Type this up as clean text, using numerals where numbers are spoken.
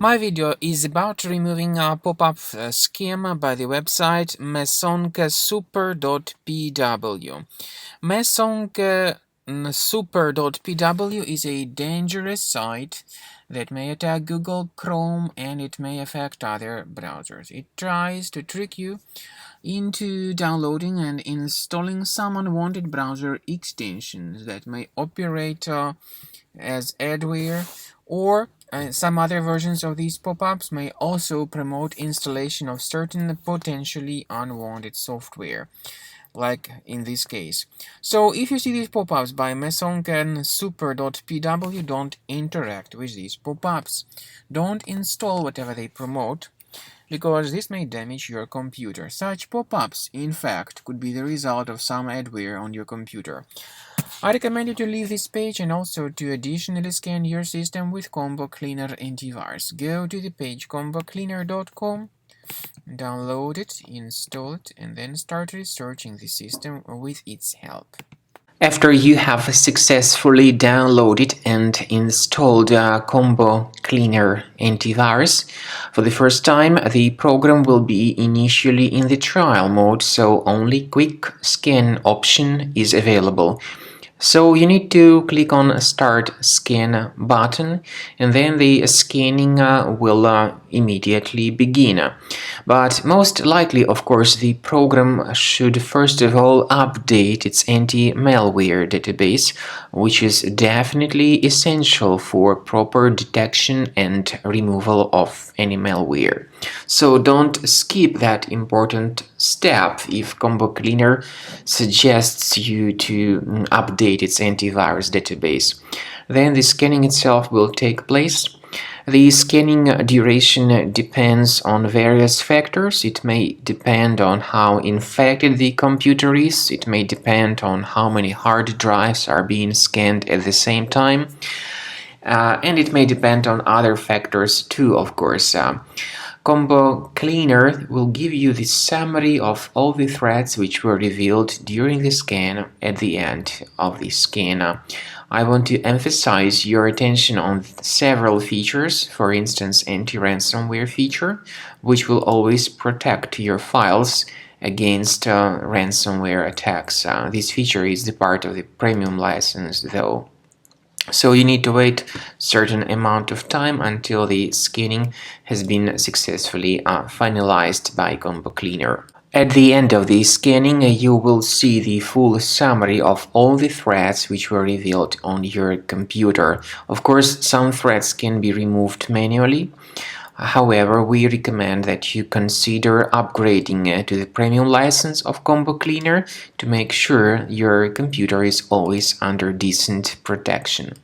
My video is about removing a pop-up scheme by the website Masonkansuper.pw. Masonkansuper.pw is a dangerous site that may attack Google Chrome and it may affect other browsers. It tries to trick you into downloading and installing some unwanted browser extensions that may operate as adware, or some other versions of these pop-ups may also promote installation of certain potentially unwanted software, like in this case. So if you see these pop-ups by Masonkansuper.pw, don't interact with these pop-ups. Don't install whatever they promote, because this may damage your computer. Such pop-ups, in fact, could be the result of some adware on your computer. I recommend you to leave this page and also to additionally scan your system with Combo Cleaner antivirus. Go to the page combocleaner.com, download it, install it, and then start researching the system with its help. After you have successfully downloaded and installed Combo Cleaner antivirus, for the first time the program will be initially in the trial mode, so only quick scan option is available. So you need to click on Start Scan button, and then the scanning will immediately begin. But most likely, of course, the program should first of all update its anti-malware database, which is definitely essential for proper detection and removal of any malware. So don't skip that important step if Combo Cleaner suggests you to update its antivirus database. Then the scanning itself will take place. The scanning duration depends on various factors. It may depend on how infected the computer is. It may depend on how many hard drives are being scanned at the same time. And it may depend on other factors too, of course. Combo Cleaner will give you the summary of all the threats which were revealed during the scan at the end of the scan. I want to emphasize your attention on several features, for instance anti-ransomware feature, which will always protect your files against ransomware attacks. This feature is the part of the premium license though. So you need to wait a certain amount of time until the scanning has been successfully finalized by Combo Cleaner. At the end of the scanning, you will see the full summary of all the threats which were revealed on your computer. Of course, some threats can be removed manually. However, we recommend that you consider upgrading to the premium license of Combo Cleaner to make sure your computer is always under decent protection.